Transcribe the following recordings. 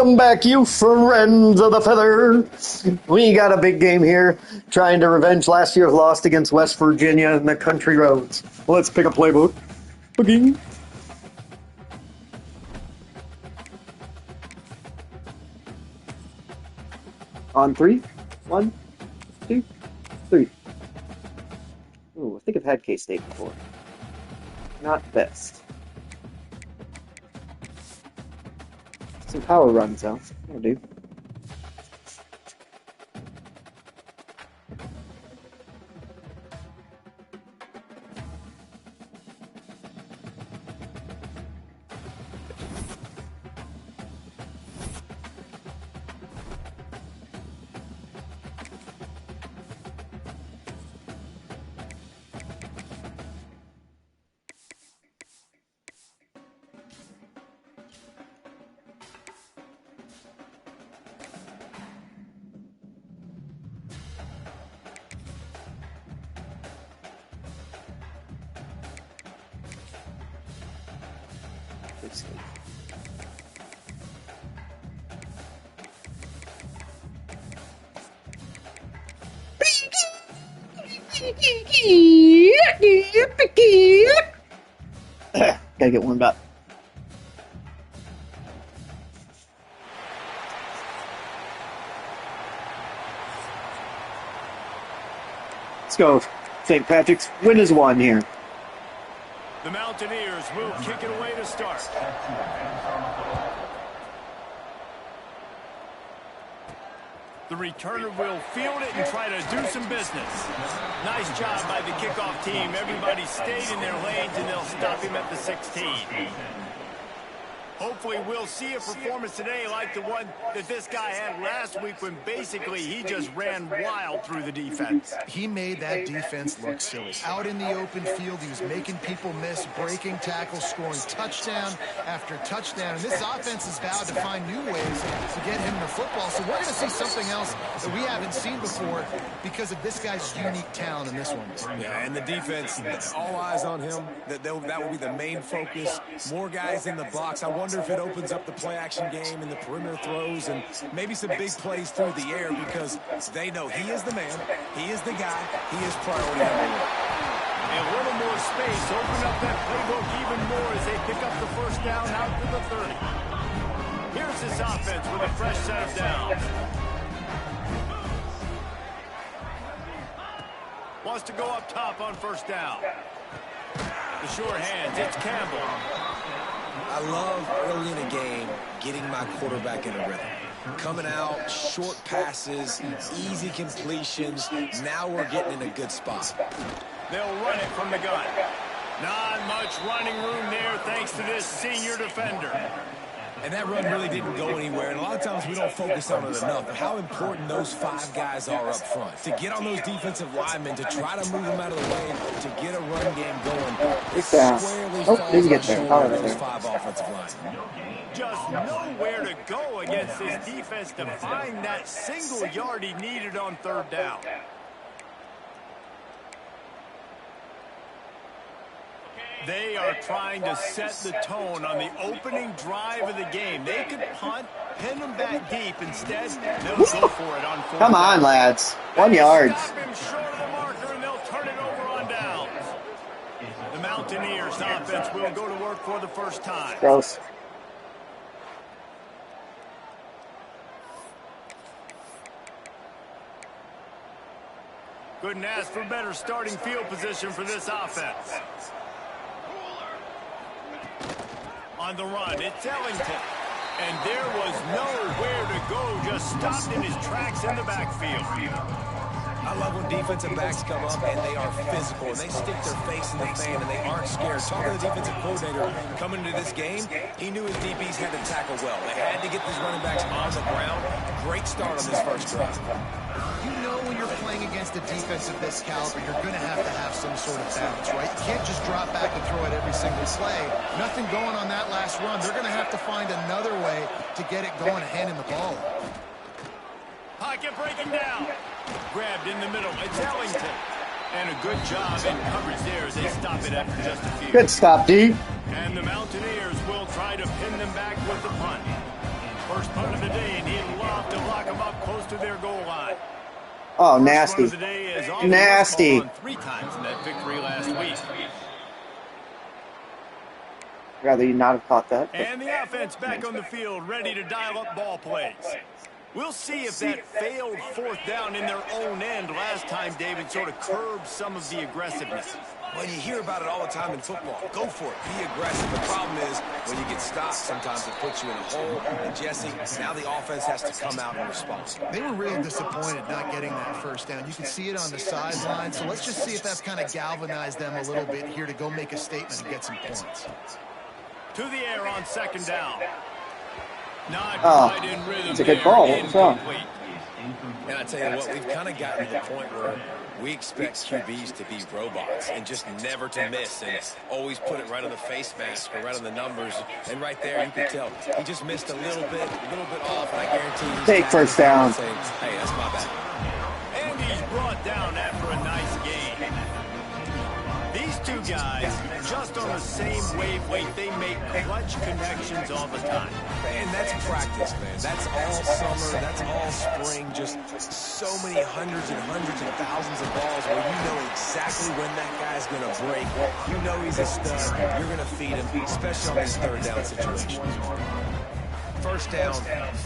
Welcome back, you friends of the feather. We got a big game here, trying to revenge last year's loss against West Virginia in the country roads. Let's pick a playbook. Okay. On 3, 1, 2, 3. Ooh, I think I've had K-State before. Not best. Some power runs, though. That'll do. Gotta get warmed up. Let's go, St. Patrick's. Win is one here. The Mountaineers will kick it away to start. The returner will field it and try to do some business. Nice job by the kickoff team. Everybody stayed in their lanes, and they'll stop him at the 16. Hopefully we'll see a performance today like the one that this guy had last week when basically he just ran wild through the defense. He made that defense look silly. Out in the open field, he was making people miss, breaking tackles, scoring touchdown after touchdown. And this offense is vowed to find new ways to get him the football. So we're going to see something else that we haven't seen before because of this guy's unique talent in this one. Yeah, and the defense, all eyes on him. That will be the main focus. More guys in the box. I wonder if it opens up the play-action game and the perimeter throws and maybe some big plays through the air because they know he is the man, he is the guy, he is priority number one. A little more space, open up that playbook even more as they pick up the first down out to the 30. Here's this offense with a fresh set of downs. Wants to go up top on first down. The short hands, it's Campbell. I love early in a game getting my quarterback in a rhythm. Coming out, short passes, easy completions. Now we're getting in a good spot. They'll run it from the gun. Not much running room there thanks to this senior defender. And that run really didn't go anywhere. And a lot of times we don't focus on it enough. But how important those 5 guys are up front. To get on those defensive linemen, to try to move them out of the way, to get a run game going. It squarely falls on the shoulder of those 5 offensive linemen. Just nowhere to go against this defense to find that single yard he needed on third down. They are trying to set the tone on the opening drive of the game. They could punt, pin them back deep. Instead, they'll go for it on fourth. Come on, lads. 1 yard. Stop him short of the marker, and they'll turn it over on downs. The Mountaineers offense will go to work for the first time. Gross. Couldn't ask for better starting field position for this offense. On the run, it's Ellington. And there was nowhere to go, just stopped in his tracks in the backfield. I love when defensive backs come up and they are physical and they stick their face in the fan and they aren't scared. Talking to the defensive coordinator coming into this game, he knew his DBs had to tackle well. They had to get these running backs on the ground. Great start on this first drive. You know when you're playing against a defense of this caliber, you're going to have some sort of balance, right? You can't just drop back and throw it every single play. Nothing going on that last run. They're going to have to find another way to get it going, handing the ball. Pocket breaking down. Grabbed in the middle. It's Ellington. And a good job in coverage there as they stop it after just a few. Good stop, D. And the Mountaineers will try to pin them back with the punt. First punt of the day, and he'd love to lock them up close to their goal line. Oh, First nasty. run of the day is off. Nasty. On 3 times in that victory last week. I'd rather you not have caught that. And the offense back on the field, ready to dial up ball plays. We'll see if that failed 4th down in their own end last time, David, sort of curbed some of the aggressiveness. Well, you hear about it all the time in football. Go for it. Be aggressive. The problem is when you get stopped, sometimes it puts you in a hole. And, Jesse, now the offense has to come out and respond. They were real disappointed not getting that first down. You can see it on the sideline. So let's just see if that's kind of galvanized them a little bit here to go make a statement and get some points. To the air on 2nd down. Not quite in rhythm. It's a good ball. What's wrong? And I tell you what, we've kind of gotten to the point where we expect QBs to be robots and just never to miss and always put it right on the face mask or right on the numbers. And right there, you can tell he just missed a little bit off. And I guarantee he's take first down. Saying, hey, that's my bad. And he's brought down after a nice gain. These 2 guys, just on the same wavelength, they make clutch connections all the time. And that's practice, man. That's all summer. That's all spring. Just so many hundreds and thousands of balls where you know exactly when that guy's going to break. You know he's a stud. You're going to feed him, especially on these 3rd down situations. First down,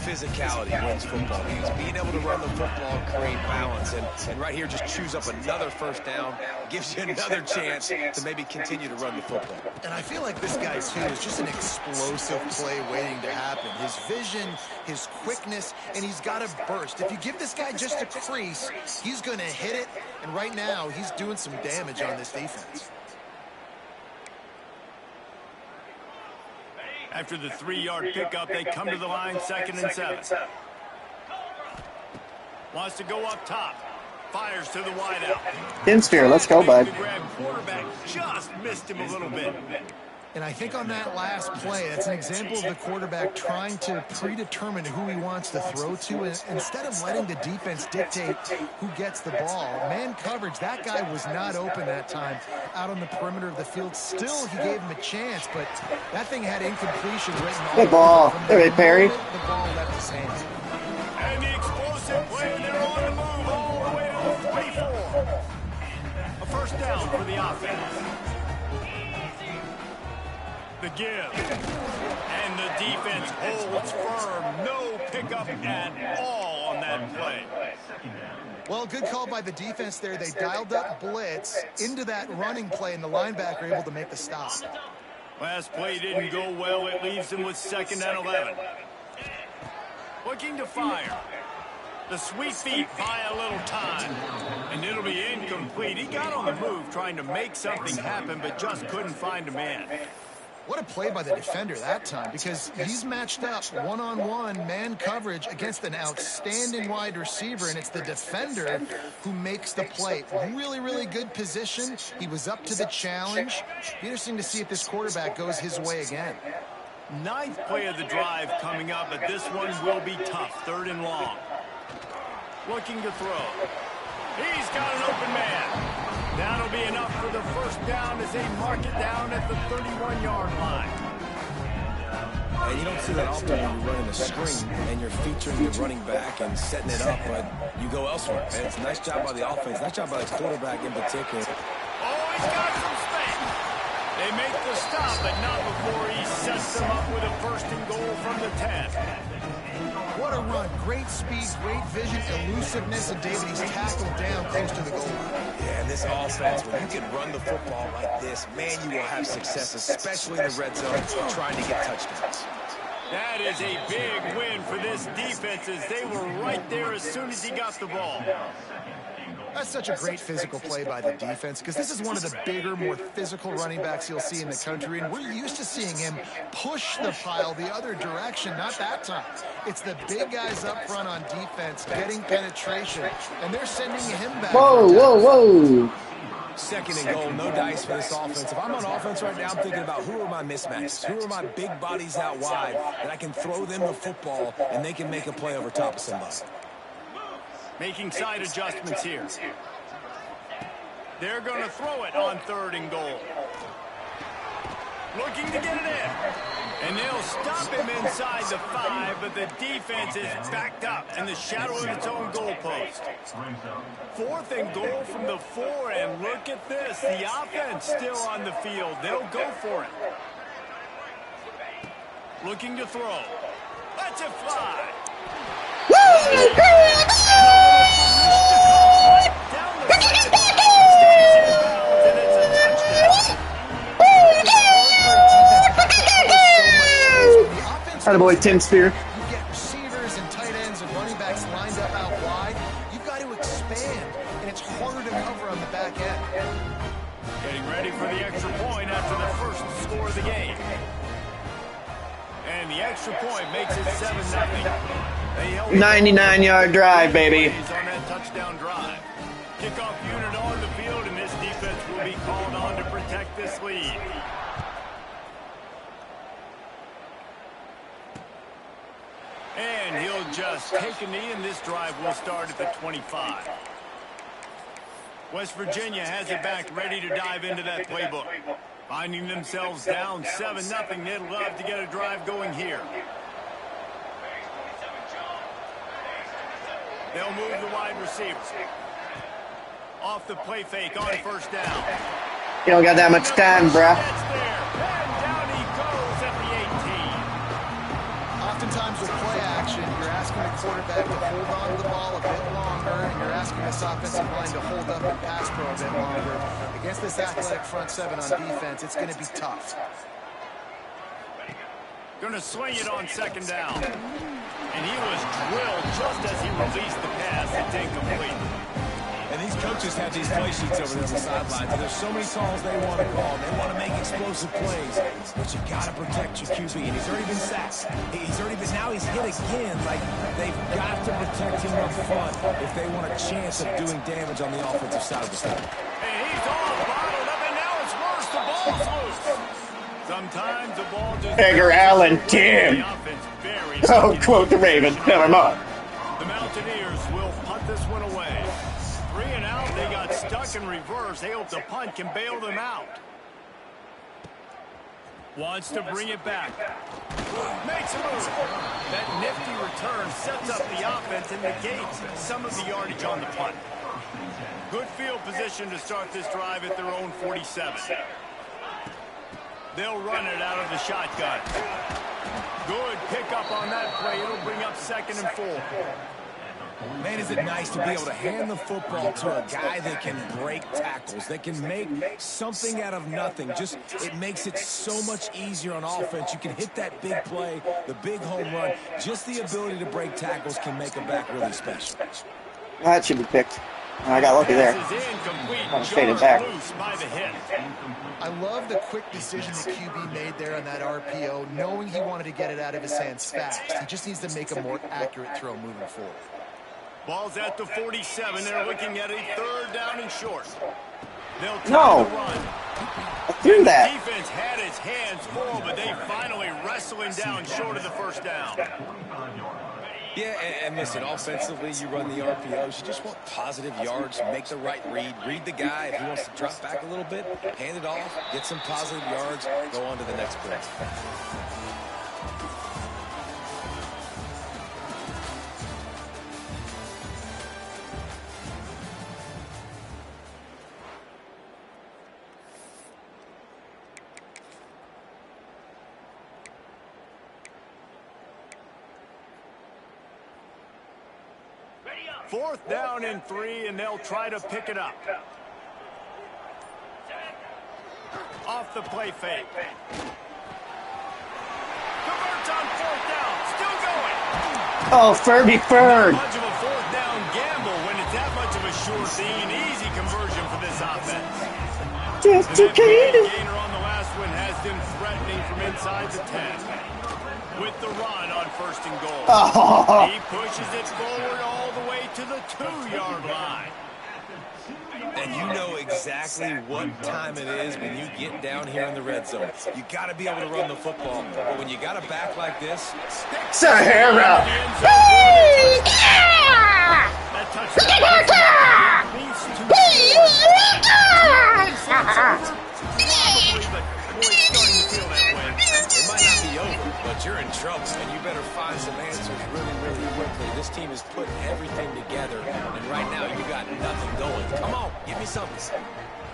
physicality wins football games. Being able to run the football, create balance. And right here, just choose up another first down. Gives you another chance to maybe continue to run the football. And I feel like this guy, too, is just an explosive play waiting to happen. His vision, his quickness, and he's got a burst. If you give this guy just a crease, he's going to hit it. And right now, he's doing some damage on this defense. After the 3-yard pickup, they come to the line, 2nd and 7. Wants to go up top. Fires to the wideout. Insphere, let's go, bud. The grab quarterback just missed him a little bit. And I think on that last play, that's an example of the quarterback trying to predetermine who he wants to throw to. And instead of letting the defense dictate who gets the ball, man coverage, that guy was not open that time out on the perimeter of the field. Still, he gave him a chance, but that thing had incompletion written all Good ball. over it. There, Perry. The ball left his hands. And the explosive play, they're on the move all the way to the 44. A first down for the offense. The give. And the defense holds firm. No pickup at all on that play. Well, good call by the defense there. They dialed up blitz into that running play, and the linebacker able to make the stop. Last play didn't go well. It leaves them with 2nd and 11. Looking to fire. The sweet feet buy a little time, and it'll be incomplete. He got on the move trying to make something happen, but just couldn't find a man. What a play by the defender that time, because he's matched up one-on-one man coverage against an outstanding wide receiver, and it's the defender who makes the play. Really, really good position. He was up to the challenge. Be interesting to see if this quarterback goes his way again. 9th play of the drive coming up, but this one will be tough. 3rd and long. Looking to throw. He's got an open man. That'll be enough for the first down as they mark it down at the 31-yard line. And you don't see that often when you're running a screen and you're featuring your running back and setting it up, but you go elsewhere. And it's a nice job by the offense, nice job by the quarterback in particular. Oh, he's got some space. They make the stop, but not before he sets them up with a 1st and goal from the 10. What a run. Great speed, great vision, elusiveness, and David, he's tackled down close to the goal line. Yeah, and this offense, when you can run the football like this, man, you will have success, especially in the red zone, trying to get touchdowns. That is a big win for this defense as they were right there as soon as he got the ball. That's such a great physical play by the defense, because this is one of the bigger, more physical running backs you'll see in the country, and we're used to seeing him push the pile the other direction. Not that time. It's the big guys up front on defense getting penetration, and they're sending him back. Whoa, whoa, whoa. 2nd and goal, no dice for this offense. If I'm on offense right now, I'm thinking about who are my mismatches, who are my big bodies out wide that I can throw them the football and they can make a play over top of somebody. Making side adjustments here. They're going to throw it on 3rd and goal. Looking to get it in. And they'll stop him inside the 5, but the defense is backed up in the shadow of its own goalpost. 4th and goal from the 4, and look at this. The offense still on the field. They'll go for it. Looking to throw. Lets it fly. Down the sideline, stays in bounds, and it's a touchdown. Attaboy, Tim Spear. You get receivers and tight ends and running backs lined up out wide. You've got to expand, and it's harder to cover on the back end. Getting ready for the extra point after the first score of the game. And the extra point makes it 7-0. 99-yard drive, baby. On that touchdown drive. Kickoff unit on the field, and this defense will be called on to protect this lead. And he'll just take a knee, and this drive will start at the 25. West Virginia has it back, ready to dive into that playbook. Finding themselves down 7-0, they'd love to get a drive going here. They'll move the wide receiver. Off the play fake on first down. You don't got that much time, bruh. That's there. And down he goes at the 18. Oftentimes with play action, you're asking the quarterback to hold on to the ball a bit longer, and you're asking this offensive line to hold up and pass pro a bit longer. Against this athletic front 7 on defense, it's going to be tough. Going to swing it on second down. And he was drilled just as he released the pass. It's incomplete. And these coaches have these play sheets over there on the sidelines, and there's so many calls they want to call. They want to make explosive plays, but you got to protect your QB. And he's already been sacked. Now he's hit again. Like, they've got to protect him up front if they want a chance of doing damage on the offensive side of the ball. And he's all bottled up, and now it's worse. The ball's loose. Sometimes the ball just... Edgar Allan, Tim. The offense very Oh, quote the Raven. Never mind. The Mountaineers will punt this one away. 3 and out, they got stuck in reverse. They hope the punt can bail them out. Wants to bring it back. Makes a move. That nifty return sets up the offense and negates some of the yardage on the punt. Good field position to start this drive at their own 47. They'll run it out of the shotgun. Good pickup on that play. It'll bring up 2nd and 4. Man, is it nice to be able to hand the football to a guy that can break tackles, that can make something out of nothing. Just, it makes it so much easier on offense. You can hit that big play, the big home run. Just the ability to break tackles can make a back really special. That should be picked. I got lucky there. Kind of faded back. I love the quick decision the QB made there on that RPO, knowing he wanted to get it out of his hands fast. He just needs to make a more accurate throw moving forward. Ball's at the 47. They're looking at a 3rd down and short. They'll try No. to run. I threw that. The defense had its hands full, but they finally wrestle him down short of the first down. Yeah, and listen, offensively, you run the RPOs. You just want positive yards, make the right read the guy. If he wants to drop back a little bit, hand it off, get some positive yards, go on to the next play. Fourth down and 3, and they'll try to pick it up. Off the play fake. Converts on 4th down. Still going. Oh, Furby Ferd. Not much of a 4th down gamble when it's that much of a sure thing. An easy conversion for this offense. Just The a kid. gainer on the last one has them threatening from inside the 10. With the run on 1st and goal. Oh. He pushes it forward all the way to the 2-yard line. And you know exactly what time it is when you get down here in the red zone. You got to be able to run the football. But when you got a back like this, Sahara. That touchdown. Probably, but boy, it's starting to feel that way. it might not be over. but you're in trouble, and you better find some answers really, really quickly. This team is putting everything together, and right now you got nothing going. Come on, give me something.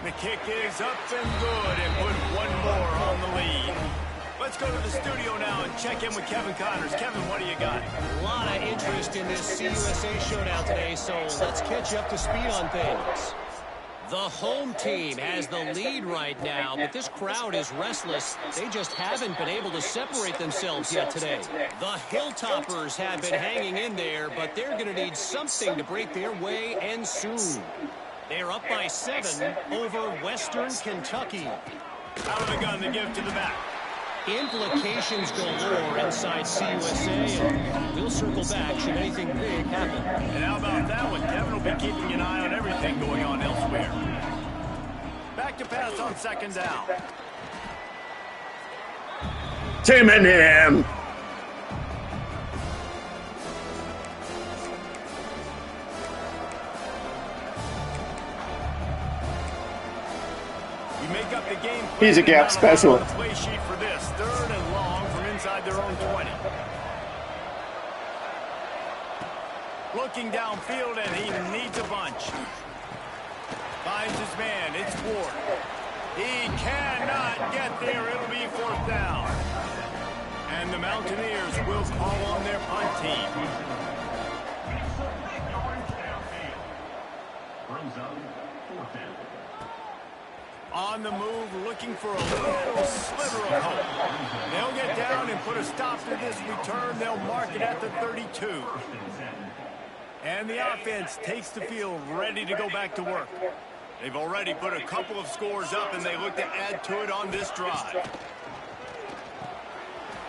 The kick is up and good, and put one more on the lead. Let's go to the studio now and check in with Kevin Connors. Kevin, what do you got? A lot of interest in this CUSA showdown today, so let's catch you up to speed on things. The home team has the lead right now, but this crowd is restless. They just haven't been able to separate themselves yet today. The Hilltoppers have been hanging in there, but they're going to need something to break their way, and soon. They're up by 7 over Western Kentucky. Out of the gun, the give to the back. Implications galore inside CUSA, and we'll circle back should anything big happen. And how about that one? Kevin will be keeping an eye on everything going on elsewhere. Back to pass on second down. Tim and him. Make up the game. He's a gap specialist. Play sheet for this. 3rd and long from inside their own 20. Looking downfield, and he needs a bunch. Finds his man. It's Ward. He cannot get there. It'll be 4th down. And the Mountaineers will call on their punt team. On the move, looking for a little sliver of hope. They'll get down and put a stop to this return. They'll mark it at the 32. And the offense takes the field, ready to go back to work. They've already put a couple of scores up, and they look to add to it on this drive.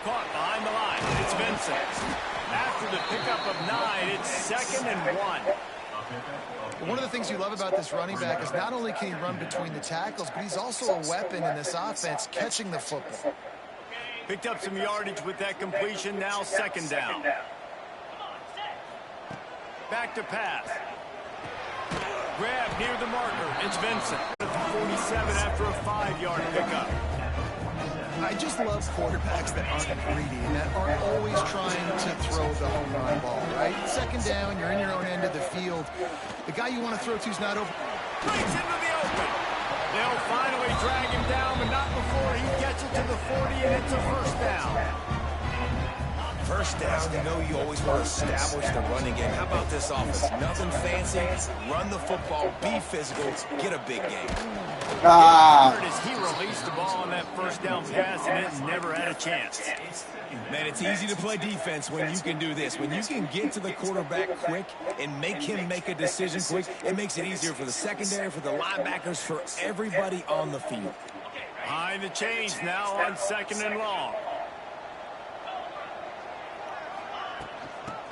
Caught behind the line. It's Vincent. After the pickup of 9, it's 2nd and 1. One of the things you love about this running back is not only can he run between the tackles, but he's also a weapon in this offense, catching the football. Picked up some yardage with that completion, now 2nd down. Back to pass. Grab near the marker, it's Vincent. 47 after a 5-yard pickup. I just love quarterbacks that aren't greedy and that aren't always trying to throw the home run ball, right? 2nd down, you're in your own end of the field. The guy you want to throw to is not open. Breaks into the open. They'll finally drag him down, but not before he gets it to the 40, and it's a 1st down. 1st down, you know you always want to establish the running game. How about this offense? Nothing fancy. Run the football, be physical, get a big game. As he released the ball on that 1st down pass, and it never had a chance. Man, it's easy to play defense when you can do this. When you can get to the quarterback quick and make him make a decision quick, it makes it easier for the secondary, for the linebackers, for everybody on the field. Behind the chains now on 2nd and long.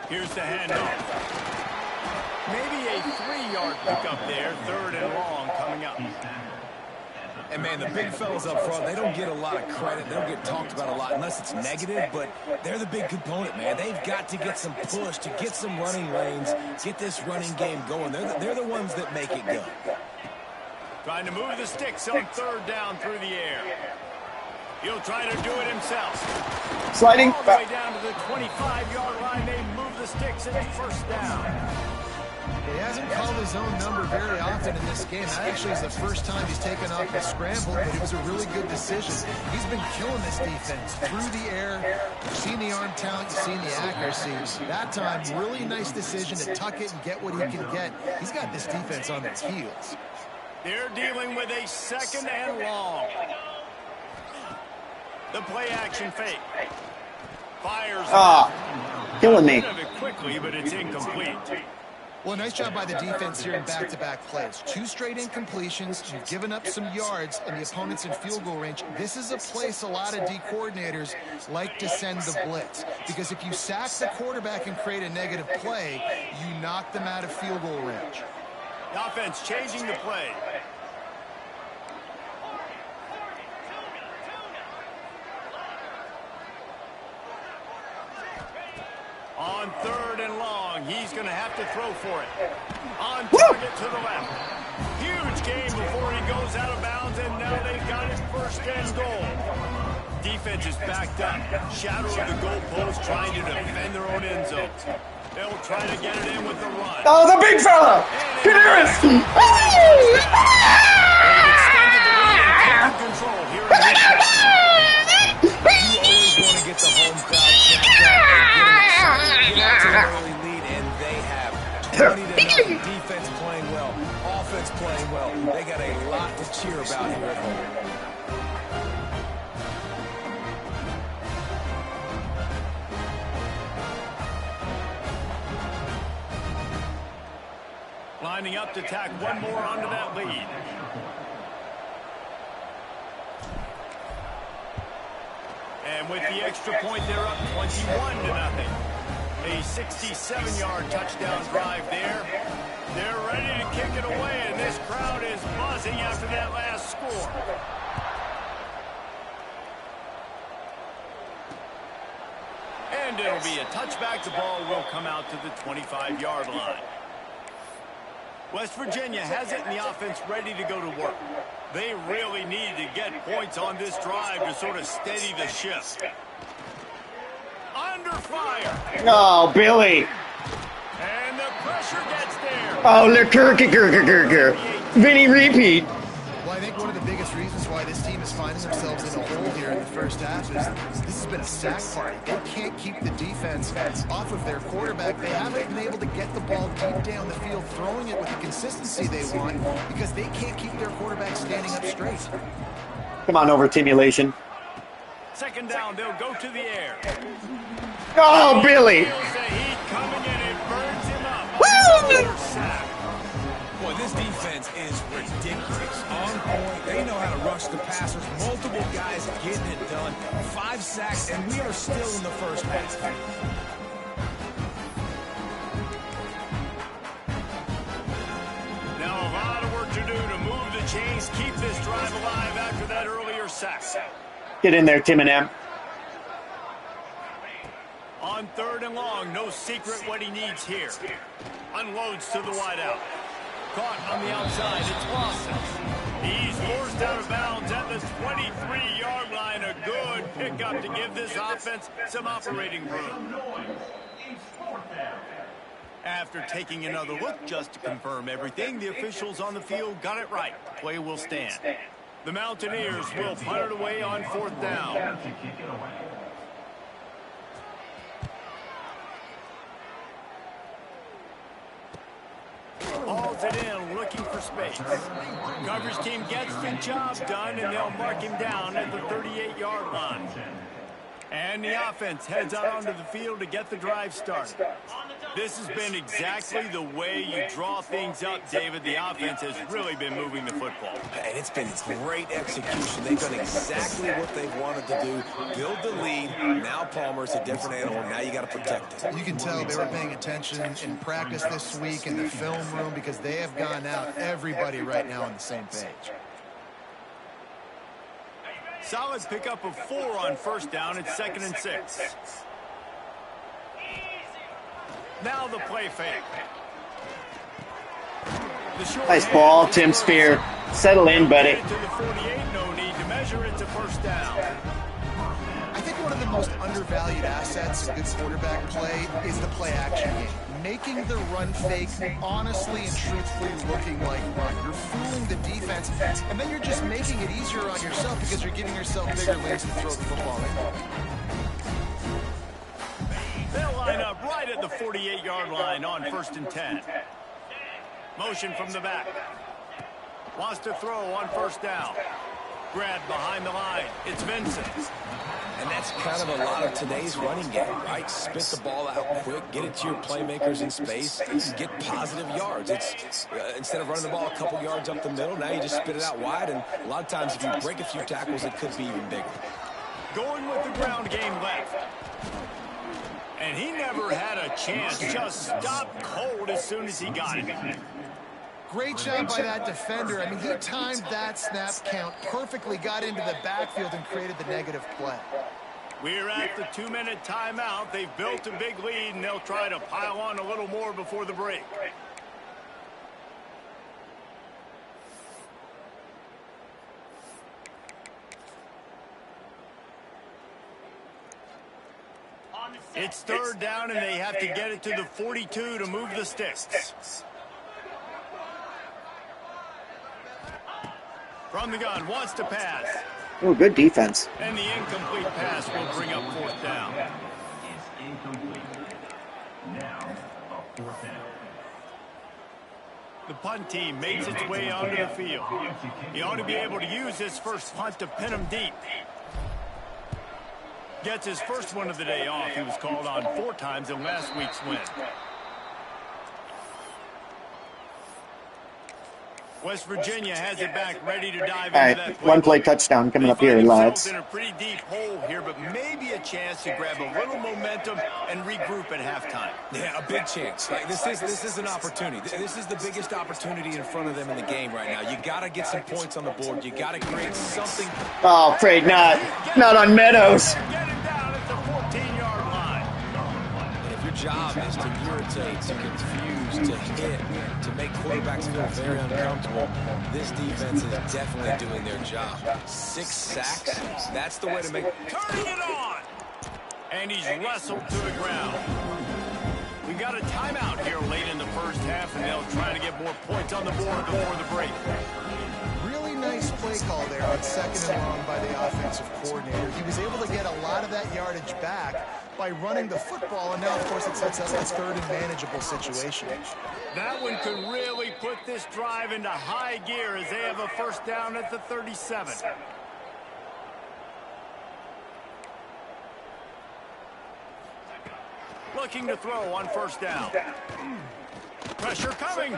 Here's the handoff. Maybe a 3-yard pickup there. 3rd and long coming up. And, man, the big fellas up front, they don't get a lot of credit. They don't get talked about a lot unless it's negative, but they're the big component, man. They've got to get some push, to get some running lanes, get this running game going. They're the ones that make it go. Trying to move the sticks on 3rd down through the air. He'll try to do it himself. Sliding. All the way down to the 25-yard line. They move the sticks, and it's 1st down. He hasn't called his own number very often in this game. That actually is the first time he's taken off the scramble, but it was a really good decision. He's been killing this defense through the air. You've seen the arm talent, you've seen the accuracy. That time, really nice decision to tuck it and get what he can get. He's got this defense on their heels. They're dealing with a 2nd and long. The play action fake. Fires. Killing me. It quickly, but it's incomplete. Well, nice job by the defense here in back-to-back plays. 2 straight incompletions. You've given up some yards, and the opponent's in field goal range. This is a place a lot of D coordinators like to send the blitz, because if you sack the quarterback and create a negative play, you knock them out of field goal range. The offense changing the play. On 3rd and long, he's going to have to throw for it. On target to the left. Huge game before he goes out of bounds, and now they've got it 1st and goal. defense is backed up. Shadow of the goalpost trying to defend their own end zone. They'll try to get it in with the run. Oh, the big fella! Canaris! They've extended the lead and taken control here in this half. You always want to get the home crowd jacked up and get them excited. Get out to an early lead, and they have 20-0. Defense playing well, offense playing well. They got a lot to cheer about here at home. Lining up to tack one more onto that lead. And with the extra point, they're up 21-0. A 67-yard touchdown drive there. They're ready to kick it away, and this crowd is buzzing after that last score. And it'll be a touchback. The ball will come out to the 25-yard line. West Virginia has it in the offense ready to go to work. They really need to get points on this drive to sort of steady the ship. Under fire. Oh, Billy. And the pressure gets there. Oh, Vinny repeat. Well, I think one of the biggest reasons why this team is finding themselves in a hole here in the first half is this has been a sack party. They can't keep the defense off of their quarterback. They haven't been able to get the ball deep down the field, throwing it with the consistency they want because they can't keep their quarterback standing up straight. Come on over, Timulation. Second down, they'll go to the air. Oh, Billy. Feels the heat coming in. It burns him up. Woo! Sack. Boy, this defense is ridiculous. On point, they know how to rush the passers. Multiple guys getting it done. 5 sacks, and we are still in the first half. Now a lot of work to do to move the chains, keep this drive alive after that earlier sack. Get in there, Tim and M. On third and long, no secret what he needs here. Unloads to the wideout. Caught on the outside, it's Lawson. He's forced out of bounds at the 23-yard line. A good pickup to give this offense some operating room. After taking another look just to confirm everything, the officials on the field got it right. Play will stand. The Mountaineers will punt it away on fourth down. Hauls it in, looking for space. Coverage team gets the job done, and they'll mark him down at the 38-yard line. And the offense heads out onto the field to get the drive started. This has been exactly the way you draw things up, David. The offense has really been moving the football. And it's been great execution. They've done exactly what they wanted to do. Build the lead. Now Palmer's a different animal. Now you got to protect it. You can tell they were paying attention in practice this week in the film room because they have gone out everybody right now on the same page. Solid pickup of 4 on first down. It's 2nd and 6. Now the play fake. Nice ball, Tim Spear. Settle in, buddy. To the 48, no need to measure it to first down. I think one of the most undervalued assets in good quarterback play is the play action game. Making the run fake honestly and truthfully looking like run. You're fooling the defense, and then you're just making it easier on yourself because you're giving yourself bigger lanes to throw the football in. They'll line up right at the 48-yard line on 1st and 10. Motion from the back. Wants to throw on first down. Grabbed behind the line. It's Vincent. And that's kind of a lot of today's running game, right? Spit the ball out quick, get it to your playmakers in space, get positive yards. It's instead of running the ball a couple yards up the middle, now you just spit it out wide, and a lot of times if you break a few tackles, it could be even bigger. Going with the ground game left. And he never had a chance. Just stopped cold as soon as he got it. Great job by that defender. I mean, he timed that snap count perfectly, got into the backfield and created the negative play. We're at the 2-minute timeout. They've built a big lead, and they'll try to pile on a little more before the break. It's third down, and they have to get it to the 42 to move the sticks. From the gun, wants to pass. Oh, good defense. And the incomplete pass will bring up fourth down. The punt team makes its way onto the field. He ought to be able to use his first punt to pin him deep. Gets his first one of the day off. He was called on 4 times in last week's win. West Virginia has it back, ready to dive into that play. One play touchdown coming up here, lads. In a pretty deep hole here, but maybe a chance to grab a little momentum and regroup at halftime. Yeah, a big chance. Like, this is an opportunity. This is the biggest opportunity in front of them in the game right now. You got to get some points on the board. You got to create something. Oh, afraid not. Not on Meadows. Get him down at the 14-yard line. And if your job is to irritate, to confuse, to hit, to make quarterbacks feel very uncomfortable, this defense is definitely doing their job. 6 sacks, that's the way to make... Turning it on! And he's wrestled to the ground. We got a timeout here late in the first half, and they'll try to get more points on the board before the break. Really nice play call there on 2nd and long by the offensive coordinator. He was able to get a lot of that yardage back by running the football, and now, of course, it sets up a 3rd and manageable situation. That one could really put this drive into high gear as they have a first down at the 37. Looking to throw on first down. Pressure coming.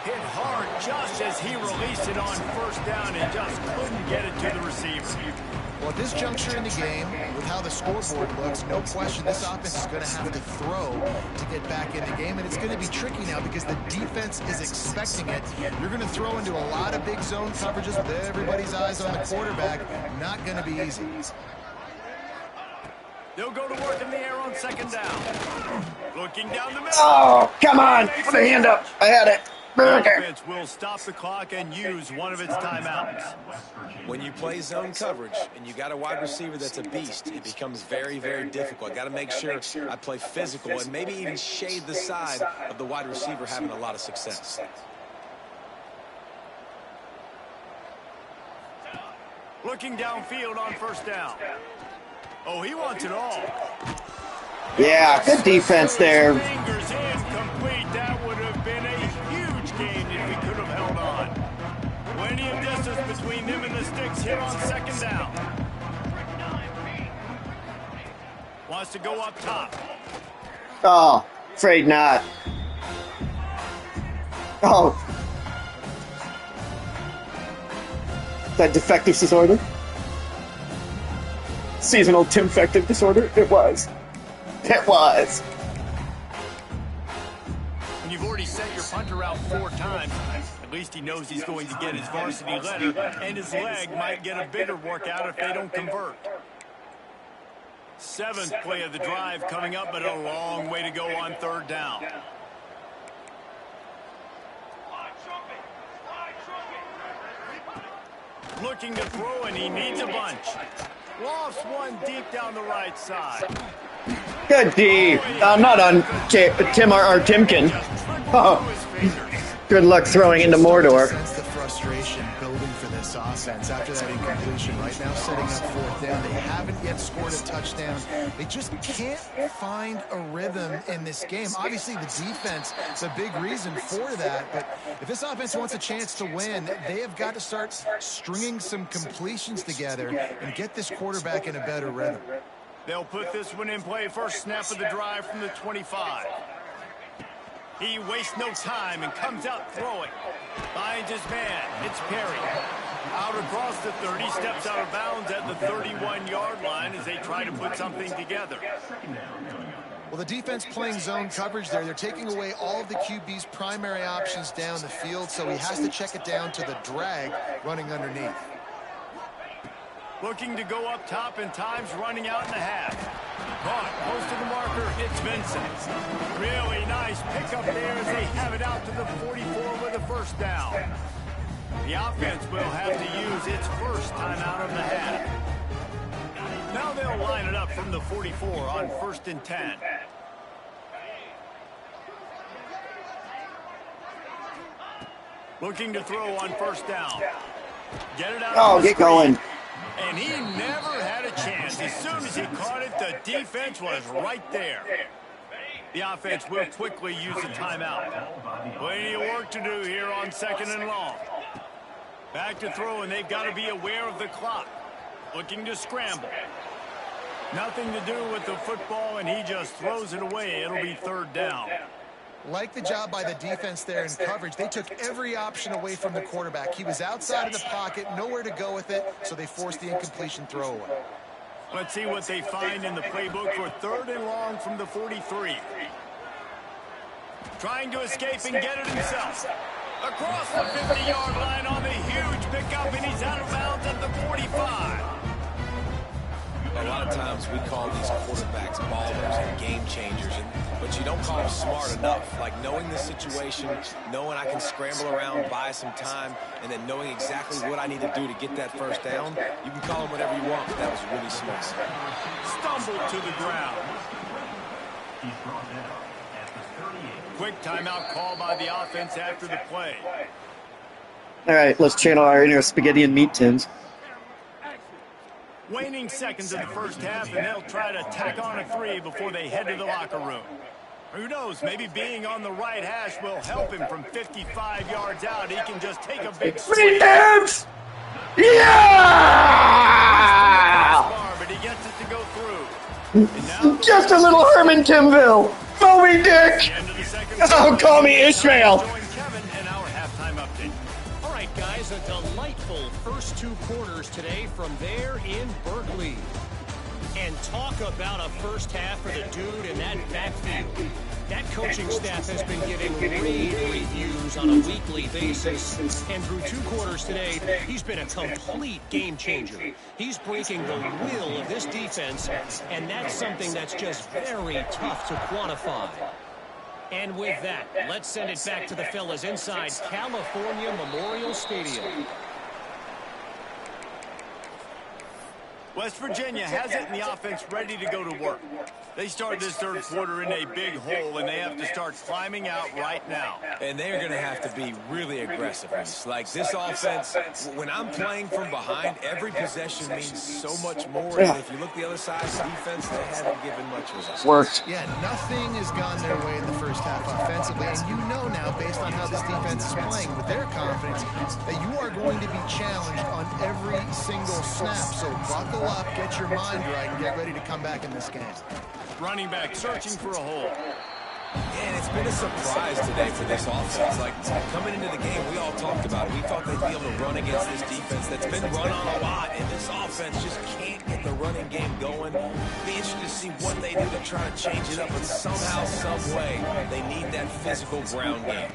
Hit hard just as he released it on first down and just couldn't get it to the receiver. Well, at this juncture in the game, with how the scoreboard looks, no question this offense is going to have to throw to get back in the game, and it's going to be tricky now because the defense is expecting it. You're going to throw into a lot of big zone coverages with everybody's eyes on the quarterback. Not going to be easy. They'll go to work in the air on 2nd down. Looking down the middle. Oh, come on. Put a hand up. I had it. The offense will stop the clock and use one of its timeouts. When you play zone coverage and you got a wide receiver that's a beast, it becomes very, very difficult. I got to make sure I play physical and maybe even shade the side of the wide receiver having a lot of success. Looking downfield on first down. Oh, he wants it all. Yeah, good defense there. Fingers incomplete. That would have been a huge gain if he could have held on. Plenty of distance between them and the sticks. Hit on 2nd down. Wants to go up top. Oh, afraid not. Oh. Is that defective disorder? Seasonal Timfective disorder? It was. It was. And you've already sent your punter out 4 times. At least he knows he's going to get his varsity letter, and his leg might get a bigger workout if they don't convert. 7th play of the drive coming up, but a long way to go on 3rd down. Looking to throw, and he needs a bunch. Lofts one deep down the right side. Good D. Not on Tim or Timken. Oh. Good luck throwing into Mordor. Sense the frustration building for this offense after that incompletion. Right now, setting up 4th down. They haven't yet scored a touchdown. They just can't find a rhythm in this game. Obviously, the defense is a big reason for that. But if this offense wants a chance to win, they have got to start stringing some completions together and get this quarterback in a better rhythm. They'll put this one in play. First snap of the drive from the 25. He wastes no time and comes out throwing. Finds his man. It's Perry. Out across the 30, steps out of bounds at the 31-yard line as they try to put something together. Well, the defense playing zone coverage there. They're taking away all of the QB's primary options down the field, so he has to check it down to the drag running underneath. Looking to go up top, and time's running out in the half. Caught close to the marker. It's Vincent. Really nice pickup there as they have it out to the 44 with a first down. The offense will have to use its first timeout of the half. Now they'll line it up from the 44 on 1st and 10. Looking to throw on 1st down. Get it out. Oh, get going. And he never had a chance. As soon as he caught it, the defense was right there. The offense will quickly use a timeout. Plenty of work to do here on 2nd and long. Back to throw, and they've got to be aware of the clock. Looking to scramble. Nothing to do with the football, and he just throws it away. It'll be 3rd down. Like the job by the defense there in coverage. They took every option away from the quarterback. He was outside of the pocket, nowhere to go with it, so they forced the incompletion throwaway. Let's see what they find in the playbook for 3rd and long from the 43. Trying to escape and get it himself. Across the 50-yard line on the huge pickup, and he's out of bounds at the 45. A lot of times we call these quarterbacks ballers and game changers, but you don't call them smart enough. Like knowing the situation, knowing I can scramble around, buy some time, and then knowing exactly what I need to do to get that 1st down. You can call them whatever you want, but that was really smart. Stumbled to the ground. Quick timeout call by the offense after the play. All right, let's channel our inner spaghetti and meat tins. Waning seconds of the 1st half, and they'll try to tack on a 3 before they head to the locker room. Who knows, maybe being on the right hash will help him from 55 yards out. He can just take a big swing. Yeah! But he gets it to go through. And now Just a little Herman Timville. Moby Dick. Oh, call me Ishmael. Join Kevin and our halftime update. All right, guys, a delightful first 2 quarters today from there in Berkeley. And talk about a first half for the dude in that backfield. That coaching staff has been giving rave reviews on a weekly basis. And through 2 quarters today, he's been a complete game changer. He's breaking the will of this defense, and that's something that's just very tough to quantify. And with that, let's send it back to the fellas inside California Memorial Stadium. West Virginia has it, and the offense ready to go to work. They start this 3rd quarter in a big hole, and they have to start climbing out right now. And they're going to have to be really aggressive. Like this offense, when I'm playing from behind, every possession means so much more. And if you look the other side of the defense, they haven't given much of us. Worked. Yeah, nothing has gone their way in the 1st half offensively, and you know now, based on how this defense is playing with their confidence, that you are going to be challenged on every single snap. So buckle up, get your mind right, and get ready to come back in this game. Running back searching for a hole. And it's been a surprise today for this offense. Like, coming into the game, we all talked about it. We thought they'd be able to run against this defense that's been run on a lot, and this offense just can't get the running game going. Be interested to see what they do to try to change it up, but somehow, some way, they need that physical ground game.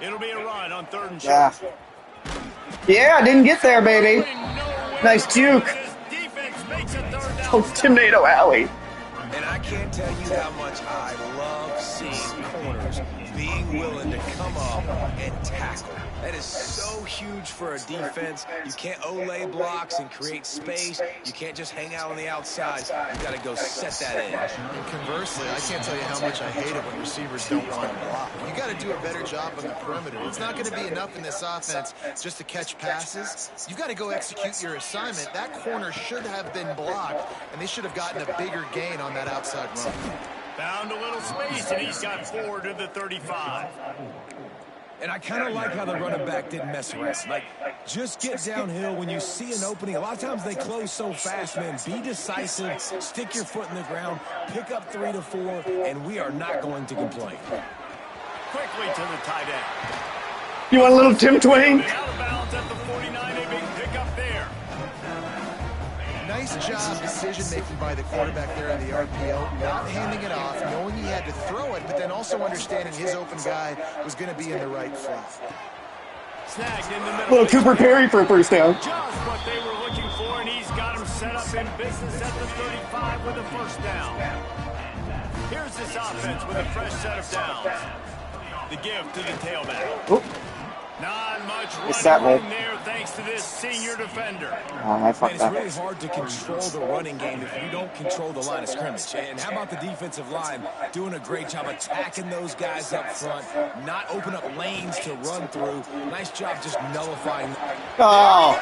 It'll be a run on 3rd and short. Yeah, didn't get there, baby. Nice juke. Defense makes a 3rd down. Oh, Tomato Alley. And I can't tell you how much I love seeing corners being willing to come up and tackle. That is so huge for a defense. You can't olay blocks and create space. You can't just hang out on the outside. You got to go set that edge. And conversely, I can't tell you how much I hate it when receivers don't want to block. You got to do a better job on the perimeter. It's not going to be enough in this offense just to catch passes. You've got to go execute your assignment. That corner should have been blocked, and they should have gotten a bigger gain on that outside run. Found a little space, and he's got 4 to the 35. And I kind of like how the running back didn't mess around. Like, just get downhill when you see an opening. A lot of times they close so fast, man. Be decisive, stick your foot in the ground, pick up 3 to 4, and we are not going to complain. Quickly to the tight end. You want a little Tim Twain? Out of bounds at the 49, a big pickup there. Nice job decision-making by the quarterback there in the RPO, not handing it off, knowing he had to throw it, but then also understanding his open guy was going to be in the right flat. Snagged in the middle. Little Cooper Perry for a 1st down. Just what they were looking for, and he's got him set up in business at the 35 with a 1st down. Here's this offense with a fresh set of downs. The give to the tailback. Oh. Not much that running roll. there thanks to this senior defender. I Man, fucked it's that. really hard to control the running game if you don't control the line of scrimmage. And how about the defensive line doing a great job attacking those guys up front, not open up lanes to run through. Nice job just nullifying. Oh,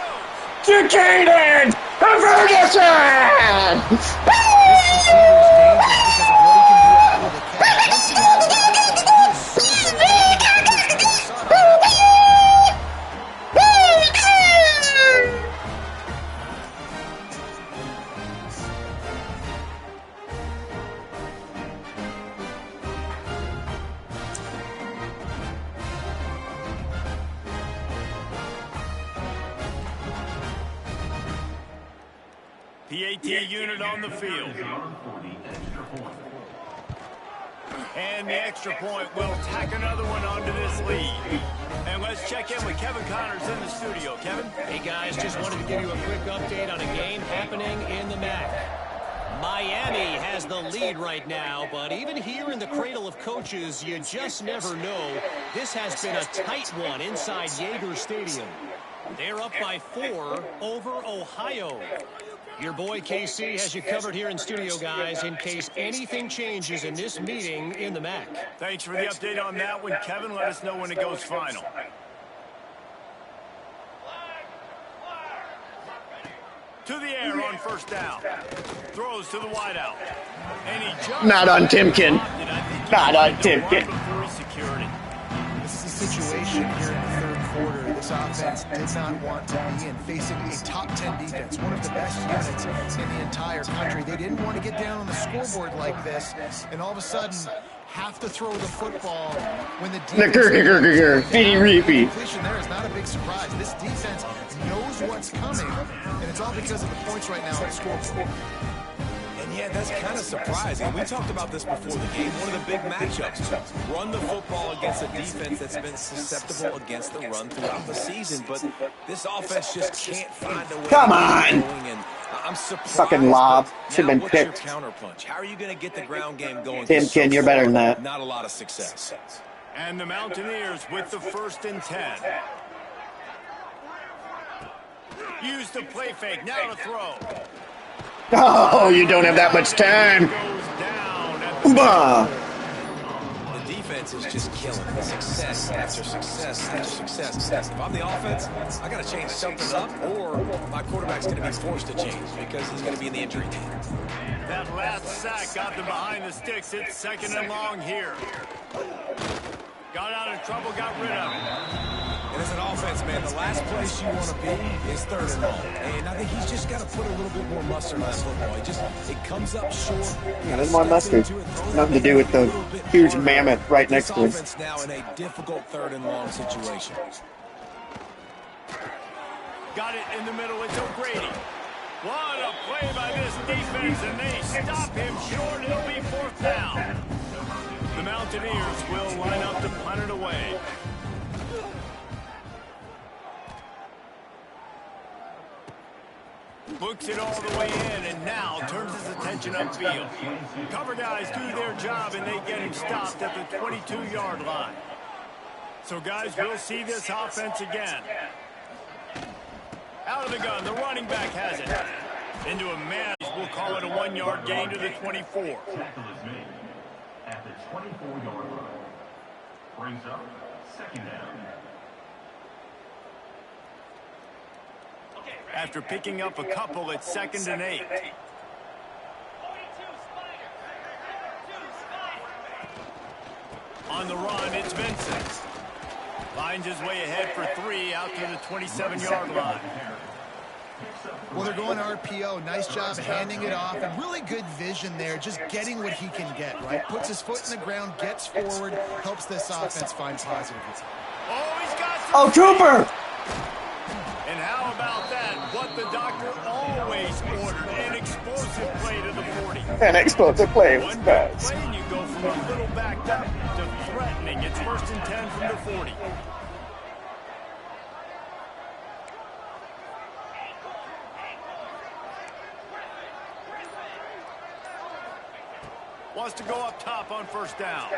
Jaden Ferguson! This receiver is dangerous because of what he can do after the catch. Once he has the football, he is so good at making defenders miss. You saw it on that play. PAT unit on the field. And the extra point will tack another one onto this lead. And let's check in with Kevin Connors in the studio. Kevin? Hey, guys, just wanted to give you a quick update on a game happening in the MAC. Miami has the lead right now, but even here in the cradle of coaches, you just never know. This has been a tight one inside Yager Stadium. They're up by 4 over Ohio. Your boy KC has you covered here in studio, guys, in case anything changes in this meeting in the MAC. Thanks for the update on that one, Kevin. Let us know when it goes final. To the air on first down. Throws to the wideout. And he jumps. Not on Timken. Not on Timken. This is a situation here in the third quarter. This offense did not want to be in facing a top 10 defense, one of the best units in the entire country. They didn't want to get down on the scoreboard like this, and all of a sudden have to throw the football when the defense completion there is not a big surprise. This defense knows what's coming, and it's all because of the points right now on the scoreboard. And yeah, that's kind of surprising. We talked about this before the game. One of the big matchups. Run the football against a defense that's been susceptible against the run throughout the season. But this offense just can't find a way. Come to on. get going, and I'm surprised. Fucking lob. Should have been what's your picked. counterpunch? How are you going to get the ground game going? Timken, you're better than that. Not a lot of success. And the Mountaineers with the 1st and 10. Use the play fake. Now to throw. Oh, you don't have that much time. Bah. The defense is just killing it. Success after success after success. If I'm the offense, I got to change something up, or my quarterback's going to be forced to change because he's going to be in the injury team. That last sack got them behind the sticks. It's 2nd and long here. Got out of trouble, got rid of it. And as an offense, man, the last place you want to be is 3rd and long. And I think he's just got to put a little bit more mustard on that football. It comes up short. Yeah, there's more mustard. Nothing to do with the huge mammoth right next to him. Offense now in a difficult 3rd and long situation. Got it in the middle. It's O'Grady. What a play by this defense, and they stop him short. It'll be 4th down. The Mountaineers will line up to punt it away. Looks it all the way in, and now turns his attention upfield. Cover guys do their job, and they get him stopped at the 22-yard line. So, guys, we'll see this offense again. Out of the gun, the running back has it. Into a man, we'll call it a 1-yard gain to the 24. At the 24-yard line. Brings up 2nd down. After picking up a couple, it's 2nd and 8. On the run, it's Vincent. Finds his way ahead for 3 out to the 27-yard line. Well, they're going RPO. Nice job handing it off. And really good vision there, just getting what he can get, right? Puts his foot in the ground, gets forward, helps this offense find positive. Oh, he's got some... Oh, Cooper! And how about that? What the doctor always ordered. An explosive play to the 40. An explosive play was One fast. play and you go from a little backed up to threatening. It's 1st and 10 from the 40. Wants to go up top on 1st down.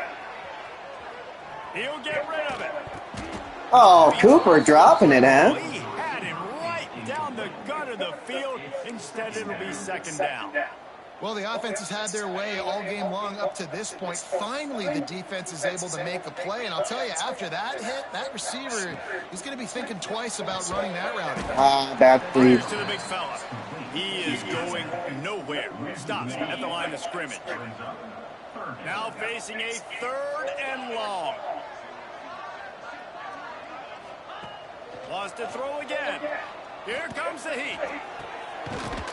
He'll get rid of it. Oh, Cooper dropping it, huh? He had him right down the gut of the field. Instead, it'll be second down. Well, the offense has had their way all game long up to this point. Finally, the defense is able to make a play. And I'll tell you, after that hit, that receiver, he's going to be thinking twice about running that route again. Bad read. Here's to the big fella. He is going nowhere. Stops at the line of scrimmage. Now facing a 3rd and long. Wants to throw again. Here comes the heat.